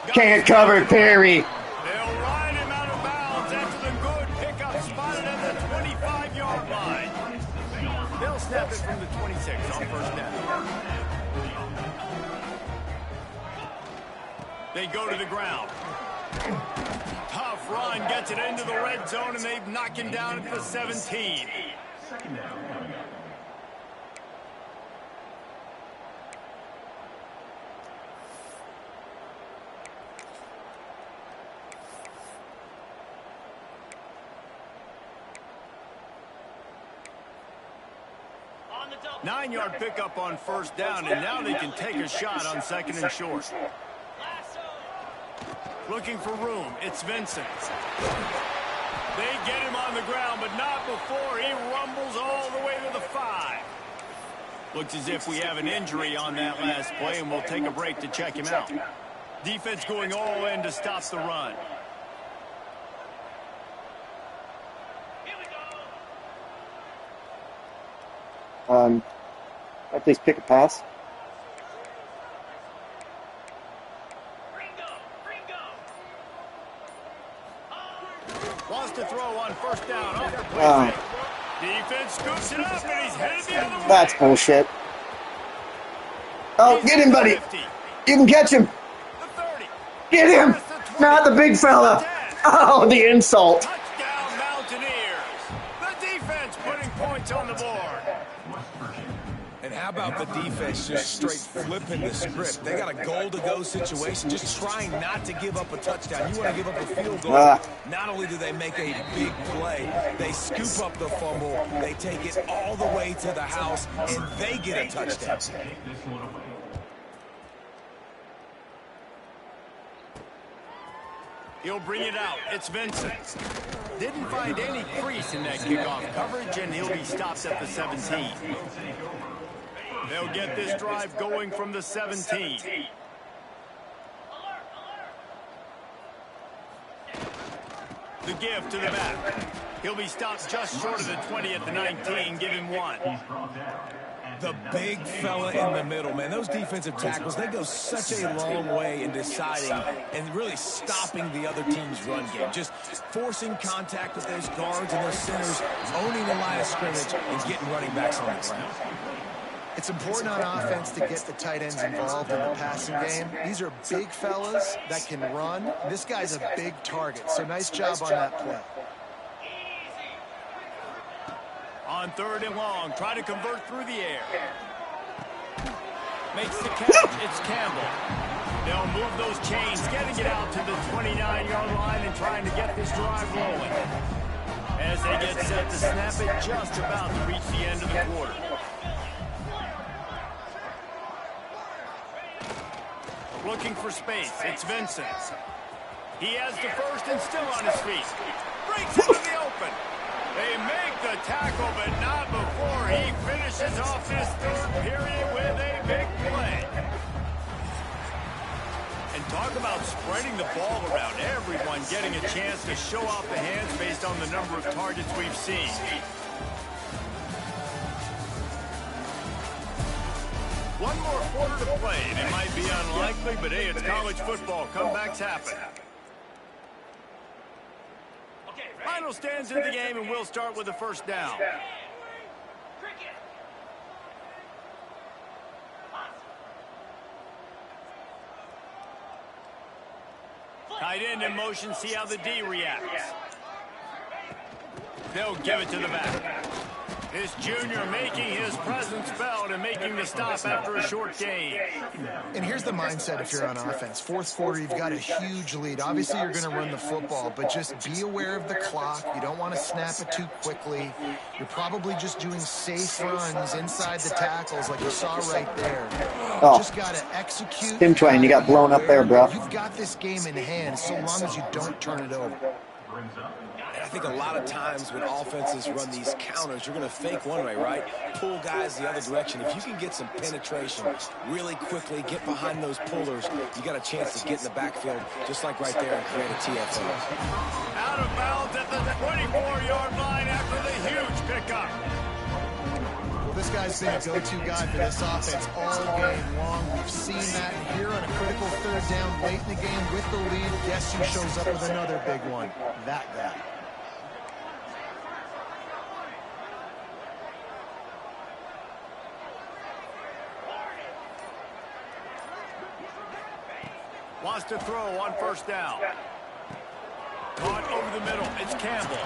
Can't cover Perry. They'll ride him out of bounds after the good pickup spotted at the 25-yard line. They'll snap it from the 26 on first down. They go to the ground. Tough run gets it into the red zone, and they've knocked him down at the 17. Nine-yard pickup on first down, and now they can take a shot on 2nd and short. Looking for room. It's Vincent. They get him on the ground, but not before he rumbles all the way to the 5. Looks as if we have an injury on that last play, and we'll take a break to check him out. Defense going all in to stop the run. Please pick a pass. Wants to throw on first down. Off the play. Defense scoops it up, and he's headed the other way. That's bullshit. Oh, get him, buddy. You can catch him. The 30. Get him. Not the big fella. Oh, the insult. Touchdown, Mountaineers. The defense putting points on the board. And how about the defense just straight flipping the script? They got a goal-to-go situation, just trying not to give up a touchdown. You want to give up a field goal. Not only do they make a big play, they scoop up the fumble, they take it all the way to the house, and they get a touchdown. He'll bring it out. It's Vincent. Didn't find any crease in that kickoff coverage, and he'll be stopped at the 17. They'll get this drive going from the 17. The give to the back. He'll be stopped just short of the 20 at the 19. Give him 1. The big fella in the middle, man. Those defensive tackles, they go such a long way in deciding and really stopping the other team's run game. Just forcing contact with those guards and those centers, owning the line of scrimmage, and getting running backs on the ground. It's important on offense to get the tight ends involved in the passing game. These are big fellas that can run. This guy's a big target, so nice job on that play. On 3rd and long, try to convert through the air. Makes the catch. It's Campbell. They'll move those chains, getting it out to the 29-yard line and trying to get this drive rolling. As they get set to snap it, just about to reach the end of the quarter. Looking for space. It's Vincent. He has the first and still on his feet. Breaks into the open. They make the tackle, but not before he finishes off this 3rd period with a big play. And talk about spreading the ball around. Everyone getting a chance to show off the hands based on the number of targets we've seen. One more quarter to play, and it might be unlikely, but hey, it's college football. Comebacks happen. Final stands in the game, and we'll start with the first down. Tight end in motion, see how the D reacts. They'll give it to the back. This junior making his presence felt and making the stop after a short gain. And here's the mindset if you're on offense. Fourth quarter, you've got a huge lead. Obviously, you're going to run the football, but just be aware of the clock. You don't want to snap it too quickly. You're probably just doing safe runs inside the tackles like you saw right there. Oh. Just got to execute. Tim Twain, you got blown up there, bro. You've got this game in hand so long as you don't turn it over. I think a lot of times when offenses run these counters, you're going to fake one way, right? Pull guys the other direction. If you can get some penetration really quickly, get behind those pullers, you got a chance to get in the backfield, just like right there, and create a TFO. Out of bounds at the 24-yard line after the huge pickup. Well, this guy's been a go-to guy for this offense all game long. We've seen that here on a critical third down late in the game with the lead. Guess who shows up with another big one? That guy. Wants to throw on first down. Caught over the middle. It's Campbell.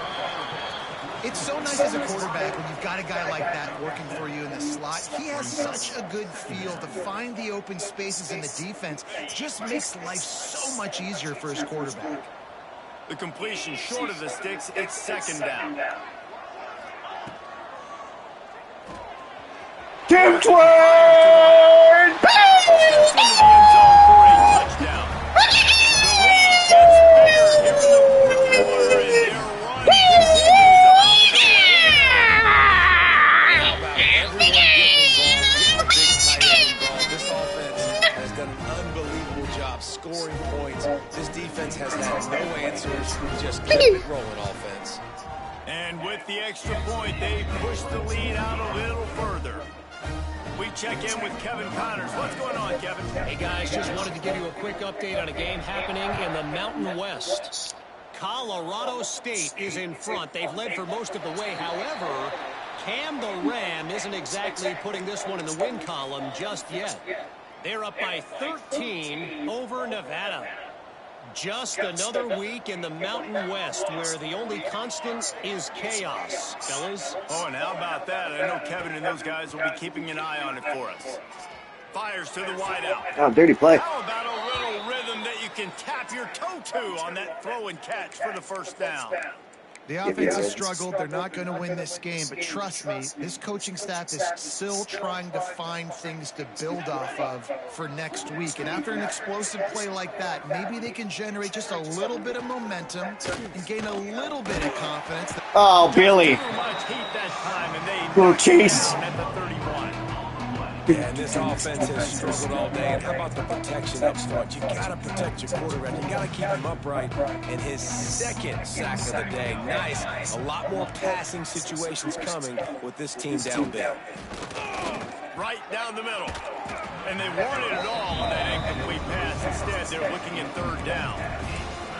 It's so nice as a quarterback when you've got a guy like that working for you in the slot. He has such a good feel to find the open spaces in the defense. Just makes life so much easier for his quarterback. The completion short of the sticks. It's second down. Tim Twain! Scoring points. This defense has had no answers. Just keep it rolling offense. And with the extra point, they push the lead out a little further. We check in with Kevin Connors. What's going on, Kevin? Hey, guys, just wanted to give you a quick update on a game happening in the Mountain West. Colorado State is in front. They've led for most of the way. However, Cam the Ram isn't exactly putting this one in the win column just yet. They're up by 13 over Nevada. Just another week in the Mountain West where the only constant is chaos, fellas. Oh, and how about that? I know Kevin and those guys will be keeping an eye on it for us. Fires to the wideout. Oh, dirty play. How about a little rhythm that you can tap your toe to on that throw and catch for the first down? The offense has struggled. They're not going to win this game, but trust me, this coaching staff is still trying to find things to build off of for next week. And after an explosive play like that, maybe they can generate just a little bit of momentum and gain a little bit of confidence. Oh, Billy. Little chase. At the 31. Yeah, and this offense has struggled all day. And how about the protection up front? You got to protect your quarterback. You got to keep him upright. And his second sack of the day. Nice. A lot more passing situations coming with this team down big. Right down the middle. And they wanted it all on that incomplete pass. Instead, they're looking at third down.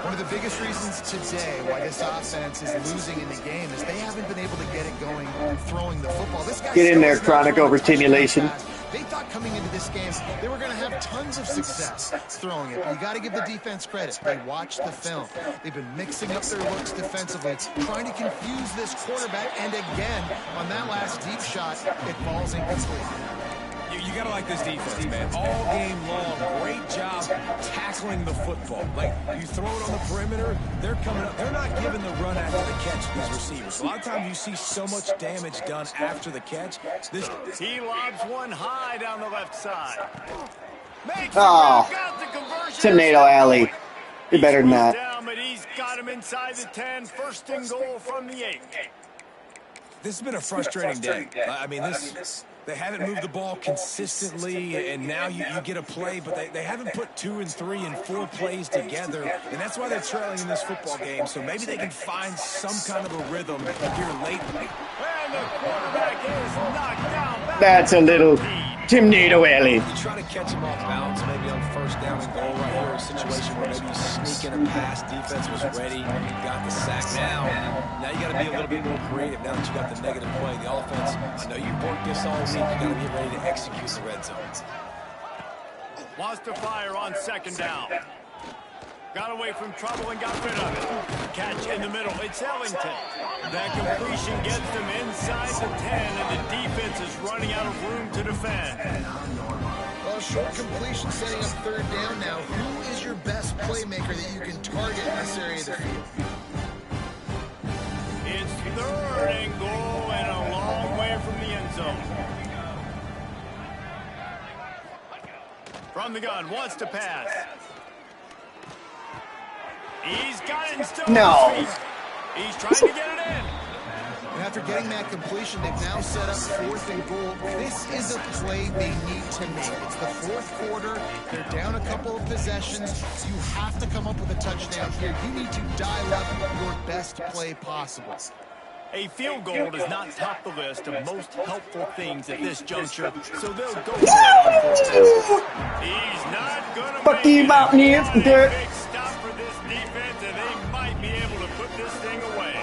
One of the biggest reasons today why this offense is losing in the game is they haven't been able to get it going throwing the football. This guy Get in there, chronic overstimulation. They thought coming into this game they were going to have tons of success throwing it. But you got to give the defense credit. They watched the film. They've been mixing up their looks defensively, trying to confuse this quarterback. And again, on that last deep shot, it falls incomplete. You got to like this defense, man. All game long, great job tackling the football. Like, you throw it on the perimeter, they're coming up. They're not giving the run after the catch to these receivers. A lot of times you see so much damage done after the catch. He lobs one high down the left side. Tornado Alley. You're better than that. Down, but he's got him inside the 10. First and goal from the 8. This has been a frustrating day. I mean, they haven't moved the ball consistently, and now you get a play, but they haven't put 2 and 3 and 4 plays together, and that's why they're trailing in this football game. So maybe they can find some kind of a rhythm here late. And the quarterback is knocked down. That's a little tornado alley. You try to catch him off balance, maybe on first down and goal right here, a situation where maybe you sneak in a pass, defense was ready, got the sack. Now you got to be a little bit more creative now that you got the negative play. The offense, I know you've worked this all week, you got to get ready to execute the red zone. Wants to fire on second down. Got away from trouble and got rid of it. Catch in the middle. It's Ellington. That completion gets them inside the 10, and the defense is running out of room to defend. Well, short completion setting up third down now. Who is your best playmaker that you can target in this area of the field? It's third and goal and a long way from the end zone. From the gun, wants to pass. He's got it and still No. He's trying to get it in. And after getting that completion, they've now set up fourth and goal. This is a play they need to make. It's the fourth quarter. They're down a couple of possessions. You have to come up with a touchdown here. You need to dial up your best play possible. A field goal does not top the list of most helpful things at this juncture, so they'll go for it. He's not going to Fuck make you, it. Mountaineers. What a big stop for this defense, and they might be able to put this thing away.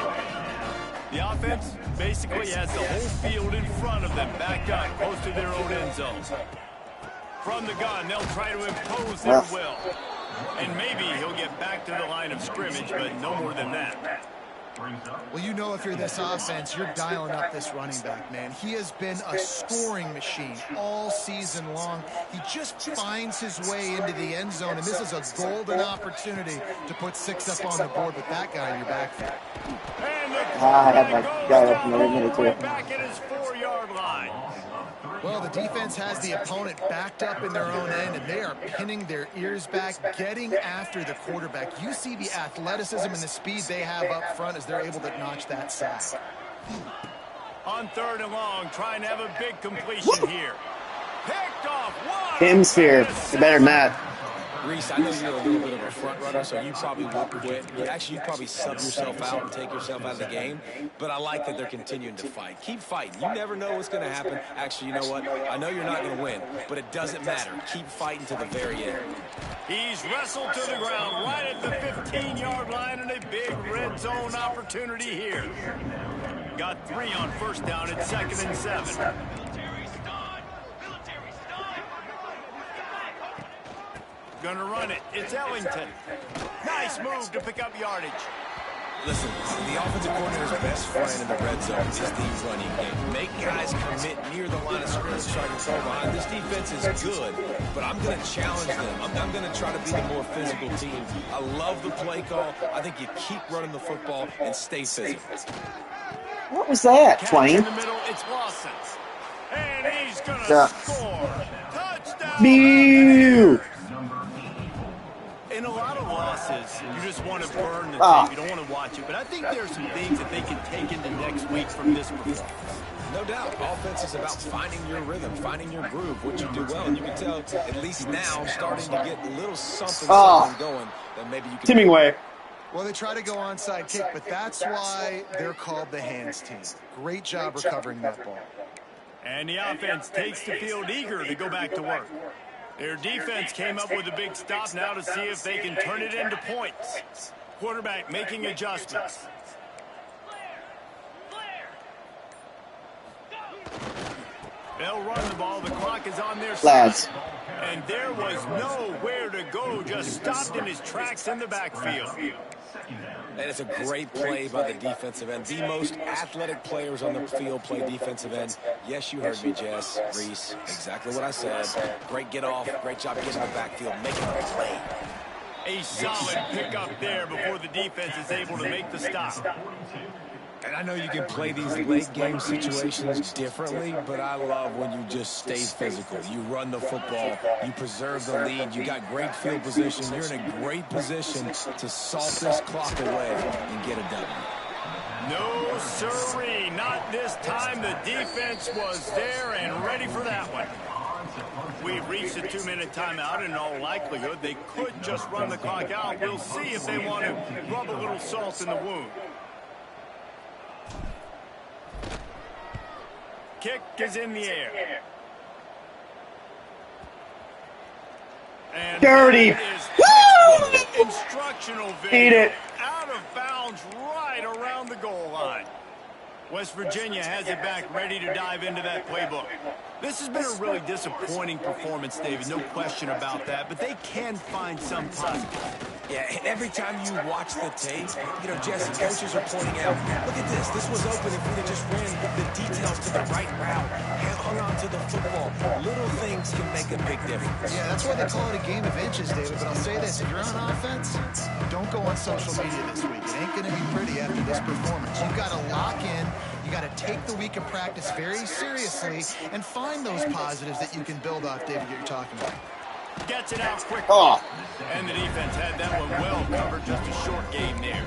The offense basically has the whole field in front of them, backed up, close to their own end zone. From the gun, they'll try to impose their will. And maybe he'll get back to the line of scrimmage, but no more than that. Well, you know if you're this offense, you're dialing up this running back, man. He has been a scoring machine all season long. He just finds his way into the end zone, and this is a golden opportunity to put 6 up on the board with that guy in your backfield. I had my guy up in the minute too. Back at his 4-yard line. Well, the defense has the opponent backed up in their own end, and they are pinning their ears back, getting after the quarterback. You see the athleticism and the speed they have up front as they're able to notch that sack. On third and long, trying to have a big completion here. Picked off one. Hemisphere. You better than that. Reese, I know you're a little bit of a front runner, so you probably would quit. You'd probably sub yourself out and take yourself out of the game. But I like that they're continuing to fight. Keep fighting. You never know what's going to happen. Actually, you know what? I know you're not going to win, but it doesn't matter. Keep fighting to the very end. He's wrestled to the ground right at the 15-yard line, and a big red zone opportunity here. Got 3 on first down at 2nd and 7. Gonna run it. It's Ellington. Nice move to pick up yardage. Listen, the offensive coordinator's best friend in the red zone is the running game. Make guys commit near the line of scrimmage so I can throw behind. This defense is good, but I'm going to challenge them. I'm going to try to be the more physical team. I love the play call. I think you keep running the football and stay physical. What was that, Catch Twain? in the middle, it's Lawson. And he's gonna score. Touchdown. Boo! In a lot of losses, you just want to burn the tape. You don't want to watch it. But I think there's some things that they can take into next week from this performance. No doubt. Offense is about finding your rhythm, finding your groove, what you do well. And you can tell, at least now, starting to get a little something going that maybe you can... Hemingway. Well, they try to go onside kick, but that's why they're called the hands team. Great job recovering that ball. And the offense takes the field eager to go back to work. Their defense came up with a big stop now to see if they can turn it into points. Quarterback making adjustments. They'll run the ball. The clock is on their side. And there was nowhere to go. Just stopped in his tracks in the backfield. And it's a great play by the defensive end. The most athletic players on the field play defensive end. Yes, you heard me, Jess, Reese. Exactly what I said. Great get off. Great job getting in the backfield, making a play. A solid pickup there before the defense is able to make the stop. And I know you can play these late game situations differently, but I love when you just stay physical. You run the football, you preserve the lead, you got great field position, you're in a great position to salt this clock away and get it done. No sirree, not this time. The defense was there and ready for that one. We've reached a 2-minute timeout. In all likelihood, they could just run the clock out. We'll see if they want to rub a little salt in the wound. Kick is in the air. And Dirty. Woo! Instructional video. Eat it. Out of bounds right around the goal line. West Virginia has it back, ready to dive into that playbook. This has been a really disappointing performance, David. No question about that, but they can find some positive. Yeah, and every time you watch the tape, you know, Jesse, coaches are pointing out, look at this. This was open if we'd have just ran the details to the right route, hung on to the football. Little things can make a big difference. Yeah, that's why they call it a game of inches, David. But I'll say this, if you're on offense, don't go on social media this week. It ain't going to be pretty after this performance. You've got to lock in. You got to take the week of practice very seriously and find those positives that you can build off, David, that you're talking about. Gets it out quickly. Oh. And the defense had that one well covered. Just a short game there.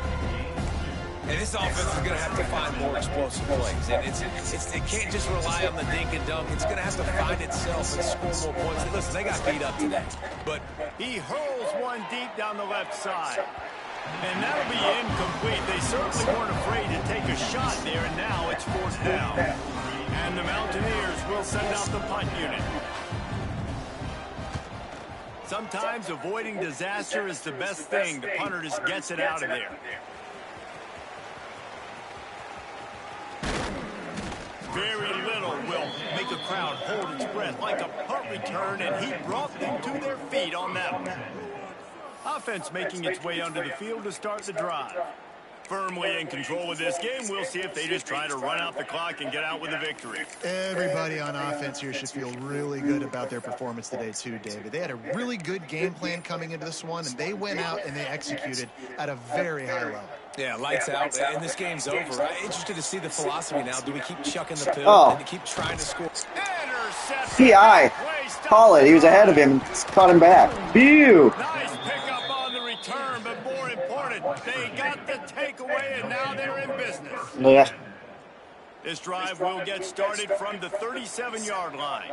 And this offense is going to have to find more explosive plays. And it can't just rely on the dink and dunk. It's going to have to find itself and score more points. And listen, they got beat up today. But he hurls one deep down the left side. And that'll be incomplete. They certainly weren't afraid to take a shot there, and now it's fourth down. And the Mountaineers will send out the punt unit. Sometimes avoiding disaster is the best thing. The punter just gets it out of there. Very little will make a crowd hold its breath like a punt return, and he brought them to their feet on that one. Offense making its way onto the field to start the drive. Firmly in control of this game. We'll see if they just try to run out the clock and get out with a victory. Everybody on offense here should feel really good about their performance today too, David. They had a really good game plan coming into this one, and they went out and they executed at a very high level. yeah, lights out, and this game's over. I'm interested to see the philosophy now. Do we keep chucking the pill and keep trying to score? T.I. Call it. He was ahead of him. Caught him back. Phew. Nice pickup on the return, but more important, they got the takeaway, and now they're in business. Yeah. This drive will get started from the 37-yard line.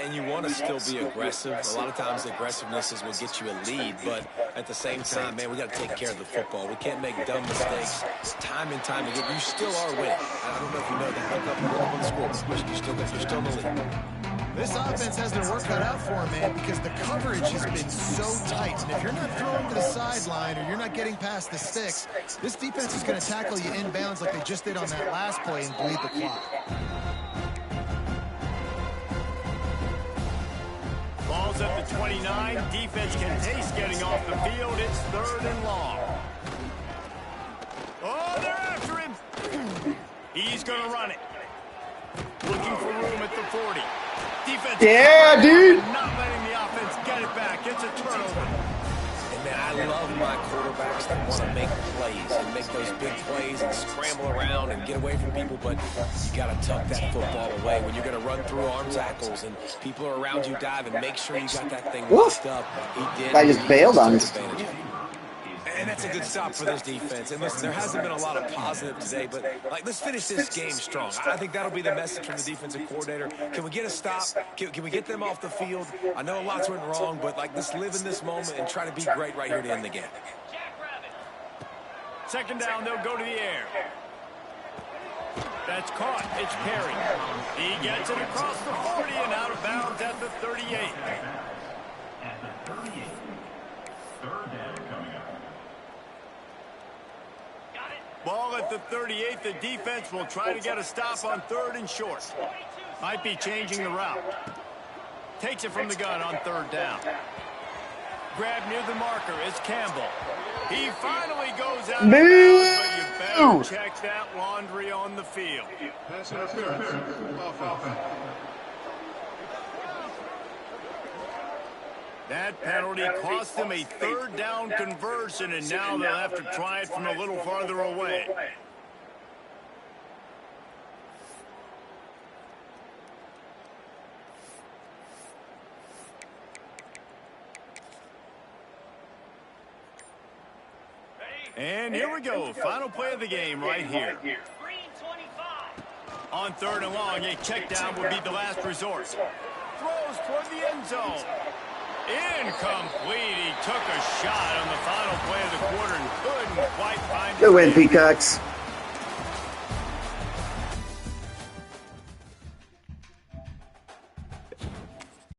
And you want to still be aggressive. A lot of times aggressiveness is what gets you a lead, but at the same time, man, we got to take care of the football. We can't make dumb mistakes time and time again. You still are winning. I don't know if you know that. Look up on the scoreboard. You're still in the lead. This offense has their work cut out for them, man, because the coverage has been so tight. And if you're not throwing to the sideline or you're not getting past the sticks, this defense is going to tackle you inbounds like they just did on that last play and bleed the clock. Ball's at the 29. Defense can taste getting off the field. It's 3rd and long. Oh, they're after him. He's going to run it. Looking for room at the 40. Defense. Yeah, dude. Not letting the offense get it back. It's a turnover. And man, I love my quarterbacks that want to make plays and make those big plays and scramble around and get away from people, but you got to tuck that football away when you're going to run through arm tackles and people are around you diving. Make sure you got that thing locked up. He did. Guy just bailed on us. And that's a good stop for this defense. And listen, there hasn't been a lot of positive today, but like, let's finish this game strong. I think that'll be the message from the defensive coordinator. Can we get a stop? Can we get them off the field? I know lots went wrong, but like, let's live in this moment and try to be great right here to end the game. 2nd down, they'll go to the air. That's caught. It's Perry. He gets it across the 40 and out of bounds at the 38. At the 38. 3rd down coming up. Ball at the 38. The defense will try to get a stop on 3rd and short. Might be changing the route. Takes it from the gun on 3rd down. Grab near the marker is Campbell. He finally goes out of bounds, but you better check that laundry on the field. That penalty cost them a 3rd down conversion, and now they'll have to try it from a little farther away. And here we go. Final play of the game right here. On 3rd and long, a check down would be the last resort. Throws toward the end zone. Incomplete. He took a shot on the final play of the quarter and couldn't quite find it. Good win, Peacocks.